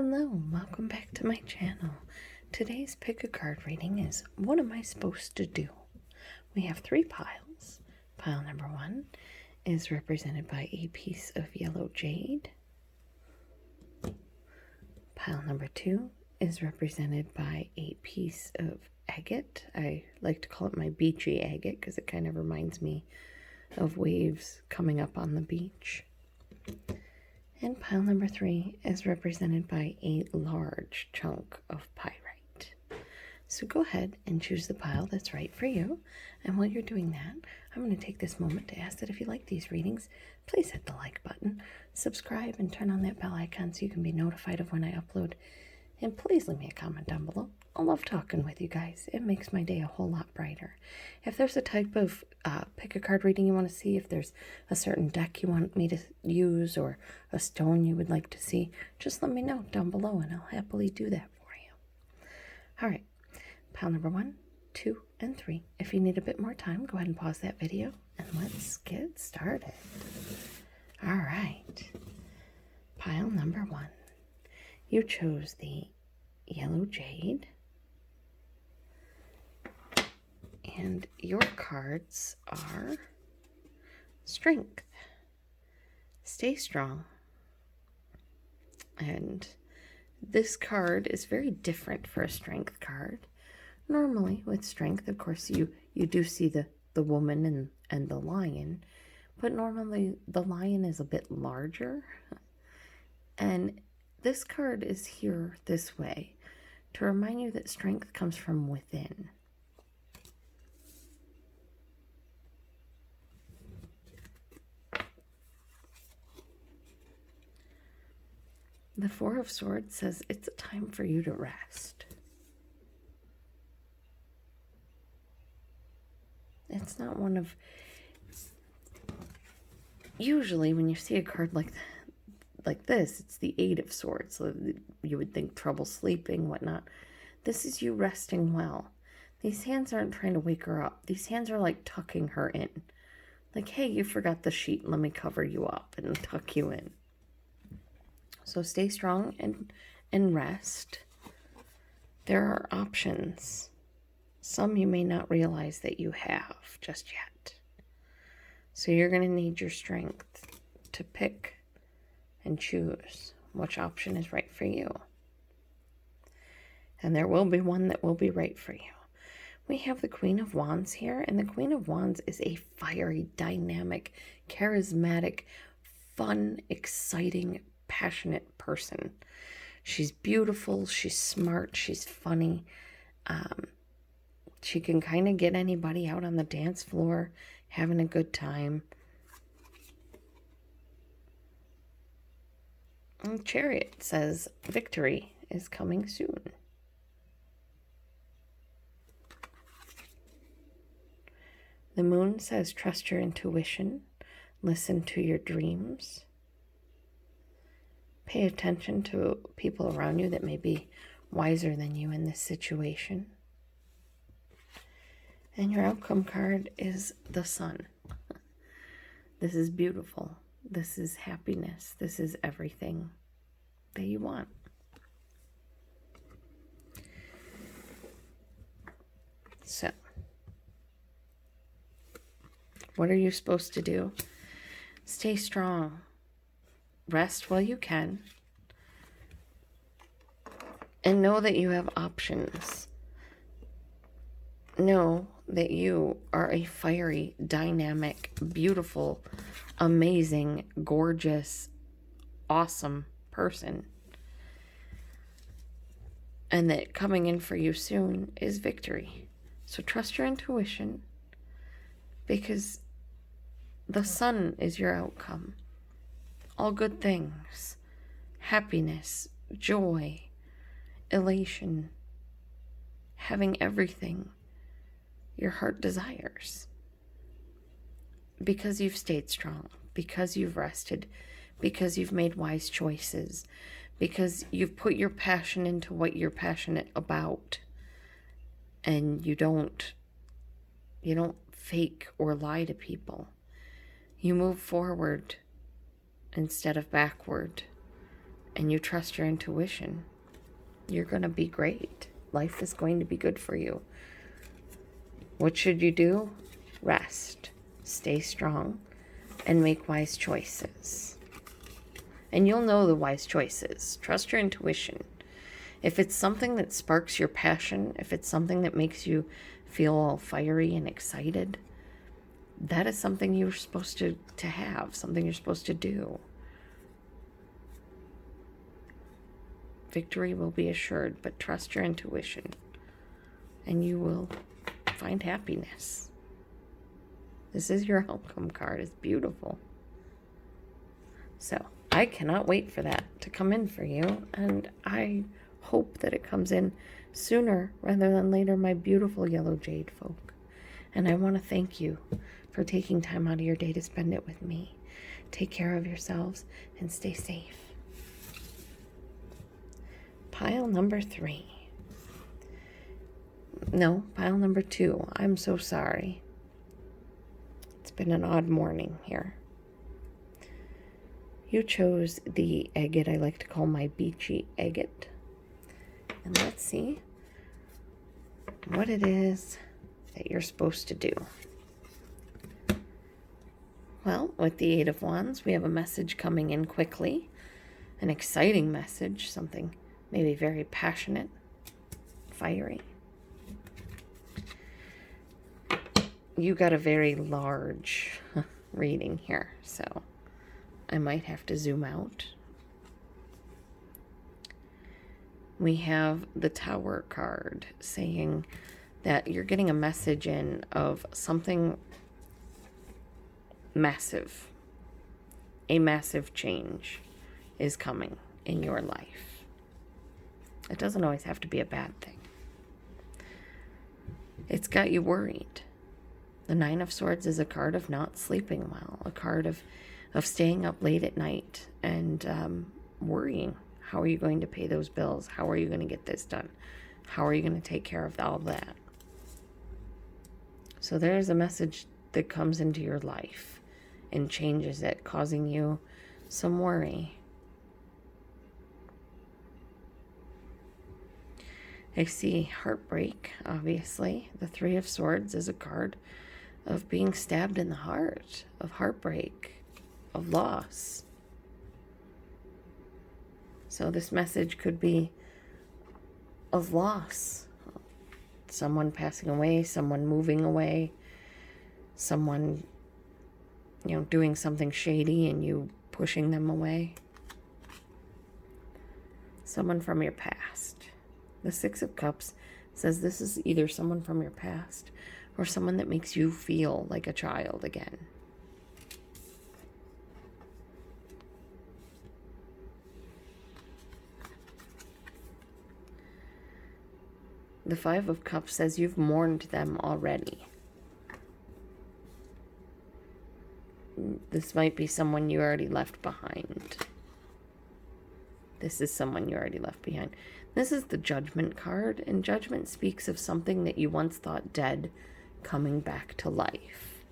Hello, welcome back to my channel. Today's pick a card reading is what am I supposed to do? We have three piles. Pile number 1 is represented by a piece of yellow jade. Pile number 2 is represented by a piece of agate. I like to call it my beachy agate because it kind of reminds me of waves coming up on the beach. And pile number 3 is represented by a large chunk of pyrite. So go ahead and choose the pile that's right for you. And while you're doing that, I'm going to take this moment to ask that if you like these readings, please hit the like button, subscribe, and turn on that bell icon so you can be notified of when I upload. And please leave me a comment down below. I love talking with you guys. It makes my day a whole lot brighter. If there's a type of pick a card reading you want to see, if there's a certain deck you want me to use or a stone you would like to see, just let me know down below and I'll happily do that for you. All right, pile number 1, 2, and 3. If you need a bit more time, go ahead and pause that video and let's get started. All right, pile number 1. You chose the yellow jade. And your cards are strength. Stay strong. And this card is very different for a strength card. Normally with strength, of course, you do see the woman and the lion. But normally the lion is a bit larger. And this card is here this way to remind you that strength comes from within. The Four of Swords says it's a time for you to rest. It's not one of... Usually when you see a card like this, it's the Eight of Swords. So you would think trouble sleeping, whatnot. This is you resting well. These hands aren't trying to wake her up. These hands are like tucking her in. Like, hey, you forgot the sheet. Let me cover you up and tuck you in. So stay strong and rest. There are options. Some you may not realize that you have just yet. So you're going to need your strength to pick and choose which option is right for you. And there will be one that will be right for you. We have the Queen of Wands here, and the Queen of Wands is a fiery, dynamic, charismatic, fun, exciting, passionate person. She's beautiful, she's smart, she's funny. She can kind of get anybody out on the dance floor having a good time. And Chariot says victory is coming soon. The Moon says trust your intuition, listen to your dreams. Pay attention to people around you that may be wiser than you in this situation. And your outcome card is the Sun. This is beautiful. This is happiness. This is everything that you want. So, what are you supposed to do? Stay strong. Rest while you can. And know that you have options. Know that you are a fiery, dynamic, beautiful, amazing, gorgeous, awesome person. And that coming in for you soon is victory. So trust your intuition, because the Sun is your outcome. All good things, happiness, joy, elation, having everything your heart desires. Because you've stayed strong, because you've rested, because you've made wise choices, because you've put your passion into what you're passionate about, and you don't fake or lie to people. You move forward instead of backward, and you trust your intuition, you're going to be great. Life is going to be good for you. What should you do? Rest, stay strong, and make wise choices. And you'll know the wise choices. Trust your intuition. If it's something that sparks your passion, if it's something that makes you feel all fiery and excited, that is something you're supposed to have, something you're supposed to do. Victory will be assured, but trust your intuition, and you will find happiness. This is your outcome card. It's beautiful. So I cannot wait for that to come in for you, and I hope that it comes in sooner rather than later, my beautiful yellow jade folk. And I want to thank you for taking time out of your day to spend it with me. Take care of yourselves and stay safe. Pile number 3. No, pile number 2. I'm so sorry. It's been an odd morning here. You chose the agate I like to call my beachy agate. And let's see what it is that you're supposed to do. Well, with the 8 of Wands, we have a message coming in quickly. An exciting message, something maybe very passionate, fiery. You got a very large reading here, so I might have to zoom out. We have the Tower card saying that you're getting a message in of something massive. A massive change is coming in your life. It doesn't always have to be a bad thing. It's got you worried. The 9 of Swords is a card of not sleeping well, a card of staying up late at night and worrying. How are you going to pay those bills? How are you going to get this done? How are you going to take care of all that? So there's a message that comes into your life and changes it, causing you some worry. I see heartbreak, obviously. The 3 of Swords is a card of being stabbed in the heart, of heartbreak, of loss. So this message could be of loss. Someone passing away, someone moving away, someone, doing something shady and you pushing them away. Someone from your past. The 6 of Cups says this is either someone from your past or someone that makes you feel like a child again. The 5 of Cups says you've mourned them already. This might be someone you already left behind. This is someone you already left behind. This is the Judgment card, and Judgment speaks of something that you once thought dead coming back to life.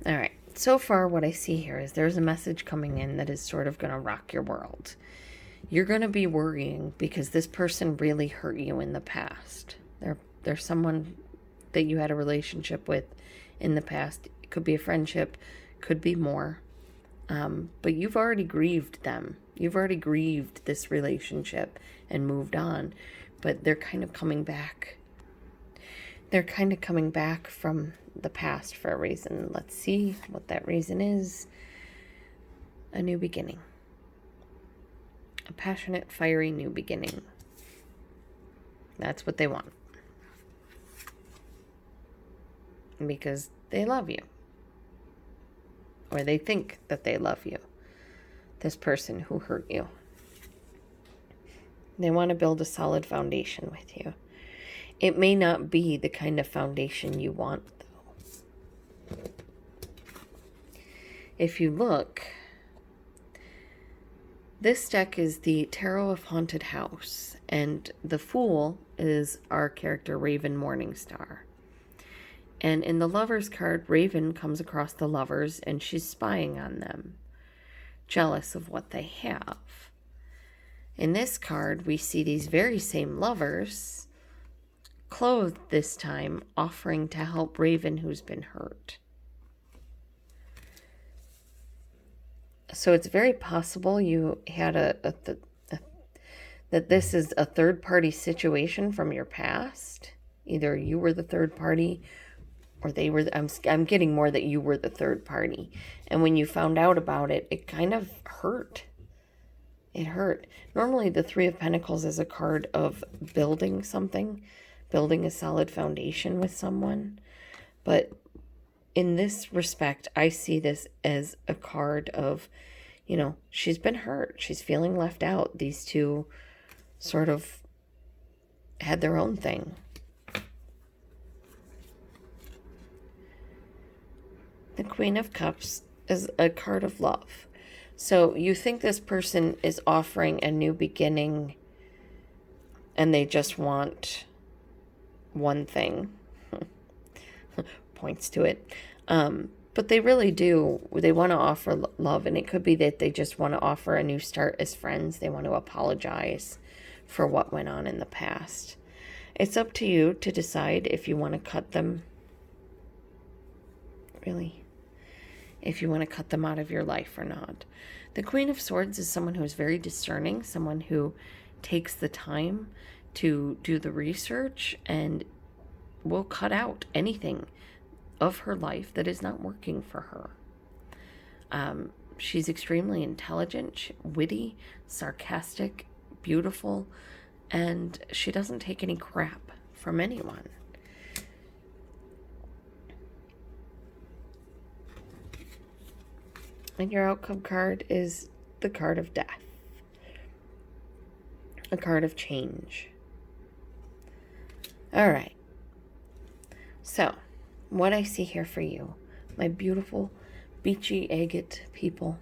All right, so far what I see here is there's a message coming in that is sort of going to rock your world. You're going to be worrying because this person really hurt you in the past. They're someone that you had a relationship with in the past. It could be a friendship, could be more. But you've already grieved them. You've already grieved this relationship and moved on. But they're kind of coming back. They're kind of coming back from the past for a reason. Let's see what that reason is. A new beginning. A passionate, fiery new beginning. That's what they want. Because they love you. Or they think that they love you. This person who hurt you. They want to build a solid foundation with you. It may not be the kind of foundation you want, though. If you look, this deck is the Tarot of Haunted House, and the Fool is our character Raven Morningstar. And in the Lovers card, Raven comes across the lovers, and she's spying on them. jealous of what they have. In this card, we see these very same lovers, clothed this time, offering to help Raven who's been hurt. So it's very possible you had that this is a third-party situation from your past. Either you were the third party or they were. I'm getting more that you were the third party. And when you found out about it, it kind of hurt. It hurt. Normally, the Three of Pentacles is a card of building something, building a solid foundation with someone. But in this respect, I see this as a card of, she's been hurt. She's feeling left out. These two sort of had their own thing. The Queen of Cups is a card of love. So you think this person is offering a new beginning and they just want one thing. Points to it. But they really do. They want to offer love, and it could be that they just want to offer a new start as friends. They want to apologize for what went on in the past. It's up to you to decide if you want to cut them. Really? If you want to cut them out of your life or not. The Queen of Swords is someone who is very discerning, someone who takes the time to do the research and will cut out anything of her life that is not working for her. She's extremely intelligent, witty, sarcastic, beautiful, and she doesn't take any crap from anyone. And your outcome card is the card of death. A card of change. All right. So, what I see here for you, my beautiful, beachy agate people,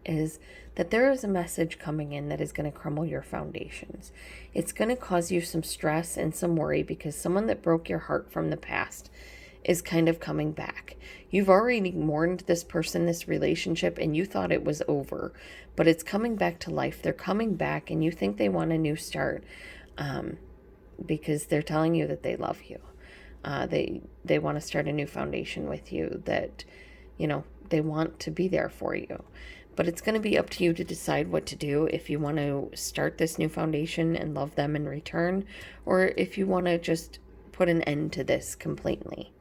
is that there is a message coming in that is going to crumble your foundations. It's going to cause you some stress and some worry because someone that broke your heart from the past is kind of coming back. You've already mourned this person, this relationship, and you thought it was over, but it's coming back to life. They're coming back and you think they want a new start because they're telling you that they love you. They want to start a new foundation with you, that, they want to be there for you. But it's going to be up to you to decide what to do, if you want to start this new foundation and love them in return, or if you want to just put an end to this completely.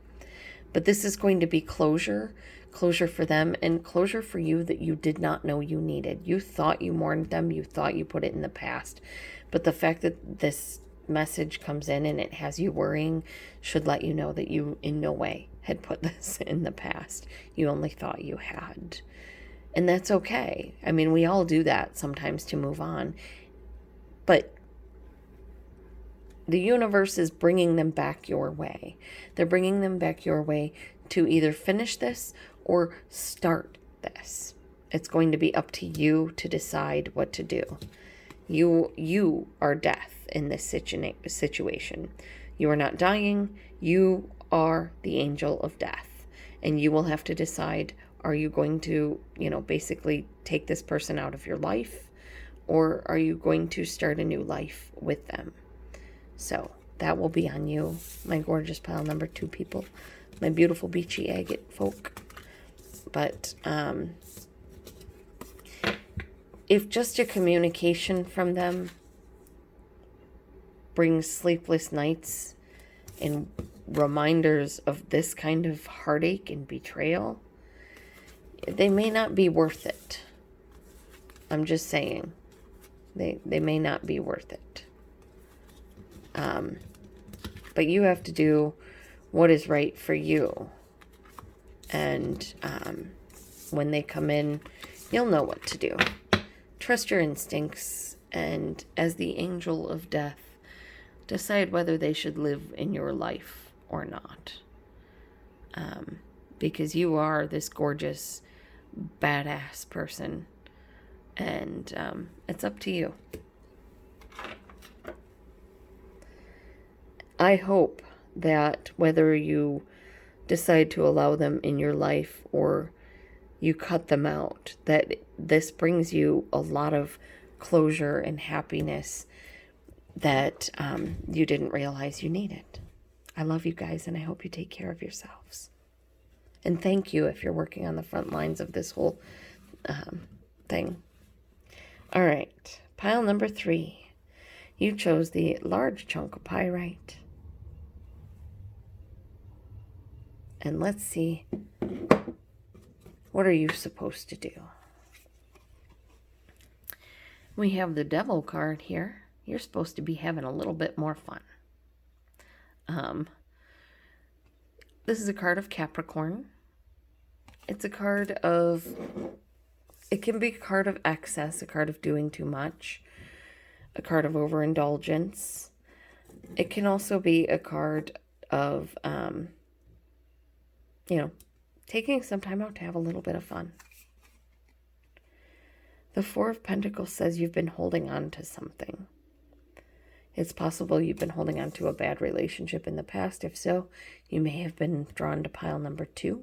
But this is going to be closure for them, and closure for you that you did not know you needed. You thought you mourned them, you thought you put it in the past, but the fact that this message comes in and it has you worrying should let you know that you in no way had put this in the past. You only thought you had. And that's okay. I mean, we all do that sometimes to move on. But the universe is bringing them back your way. They're bringing them back your way to either finish this or start this. It's going to be up to you to decide what to do. You are death in this situation. You are not dying. You are the angel of death. And you will have to decide, are you going to, basically take this person out of your life? Or are you going to start a new life with them? So that will be on you, my gorgeous pile number 2 people, my beautiful beachy agate folk. But if just a communication from them brings sleepless nights and reminders of this kind of heartache and betrayal, they may not be worth it. I'm just saying. They may not be worth it. But you have to do what is right for you. And when they come in, you'll know what to do. Trust your instincts, and as the angel of death, decide whether they should live in your life or not. Because you are this gorgeous, badass person, and it's up to you. I hope that whether you decide to allow them in your life or you cut them out, that this brings you a lot of closure and happiness that you didn't realize you needed. I love you guys, and I hope you take care of yourselves. And thank you if you're working on the front lines of this whole thing. All right, pile number 3. You chose the large chunk of pyrite. And let's see, what are you supposed to do? We have the devil card here. You're supposed to be having a little bit more fun. This is a card of Capricorn. It's a card of, it can be a card of excess, a card of doing too much, a card of overindulgence. It can also be a card of, taking some time out to have a little bit of fun. The 4 of Pentacles says you've been holding on to something. It's possible you've been holding on to a bad relationship in the past. If so, you may have been drawn to pile number 2.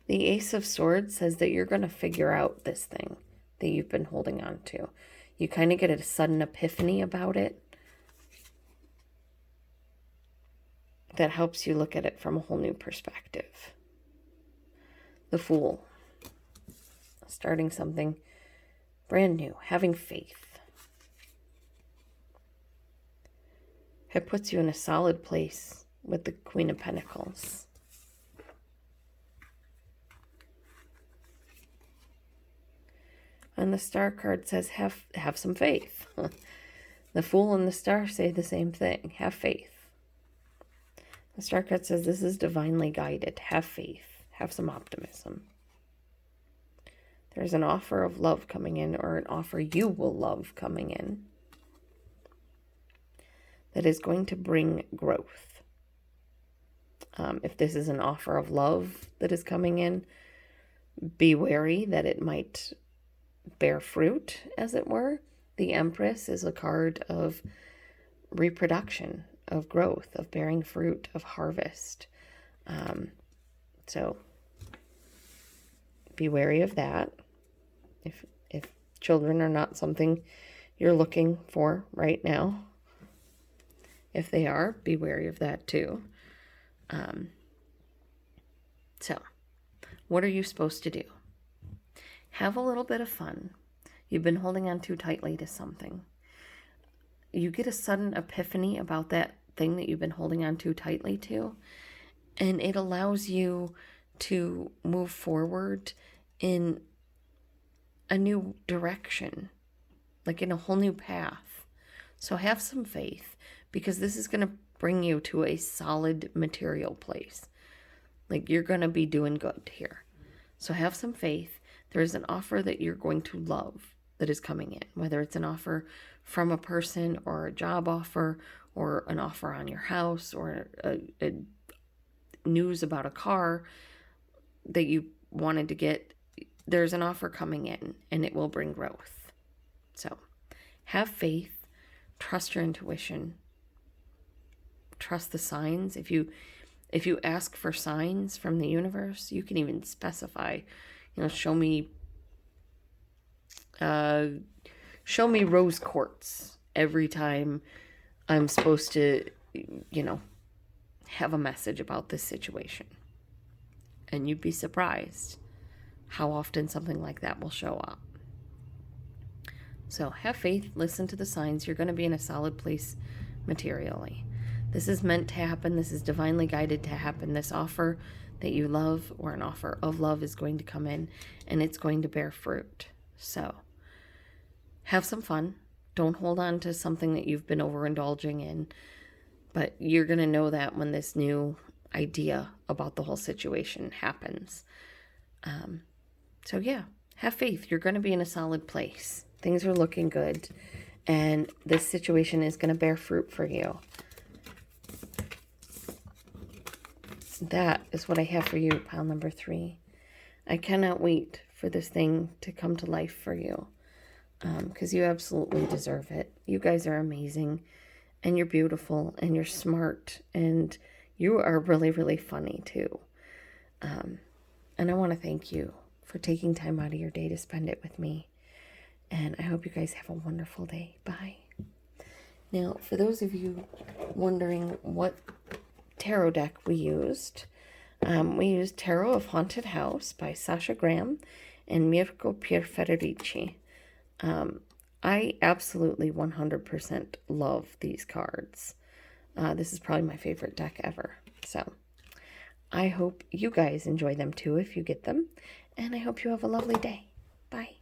The Ace of Swords says that you're going to figure out this thing that you've been holding on to. You kind of get a sudden epiphany about it that helps you look at it from a whole new perspective. The Fool. Starting something brand new. Having faith. It puts you in a solid place with the Queen of Pentacles. And the Star card says have some faith. The Fool and the Star say the same thing. Have faith. The Star card says this is divinely guided. Have faith. Have some optimism. There's an offer of love coming in, or an offer you will love coming in, that is going to bring growth. If this is an offer of love that is coming in, be wary that it might bear fruit, as it were. The Empress is a card of reproduction, of growth, of bearing fruit, of harvest. So be wary of that. If children are not something you're looking for right now, if they are, be wary of that too. So what are you supposed to do? Have a little bit of fun. You've been holding on too tightly to something. You get a sudden epiphany about that thing that you've been holding on too tightly to, and it allows you to move forward in a new direction, like in a whole new path. So have some faith, because this is going to bring you to a solid material place. Like, you're going to be doing good here. So have some faith. There is an offer that you're going to love that is coming in, whether it's an offer from a person, or a job offer, or an offer on your house, or a news about a car that you wanted to get. There's an offer coming in, and it will bring growth. So have faith, trust your intuition, trust the signs. If you ask for signs from the universe, you can even specify, show me rose quartz every time I'm supposed to, have a message about this situation. And you'd be surprised how often something like that will show up. So have faith, listen to the signs. You're going to be in a solid place materially. This is meant to happen. This is divinely guided to happen. This offer that you love, or an offer of love, is going to come in, and it's going to bear fruit. So have some fun. Don't hold on to something that you've been overindulging in, but you're going to know that when this new idea about the whole situation happens. So yeah, have faith. You're going to be in a solid place. Things are looking good, and this situation is going to bear fruit for you. That is what I have for you, pile number 3. I cannot wait for this thing to come to life for you, because you absolutely deserve it. You guys are amazing, and you're beautiful, and you're smart, and you are really, really funny too. And I want to thank you for taking time out of your day to spend it with me. And I hope you guys have a wonderful day. Bye. Now, for those of you wondering what tarot deck we used Tarot of Haunted House by Sasha Graham and Mirco Pierfederici. I absolutely 100% love these cards. This is probably my favorite deck ever. So I hope you guys enjoy them too if you get them. And I hope you have a lovely day. Bye.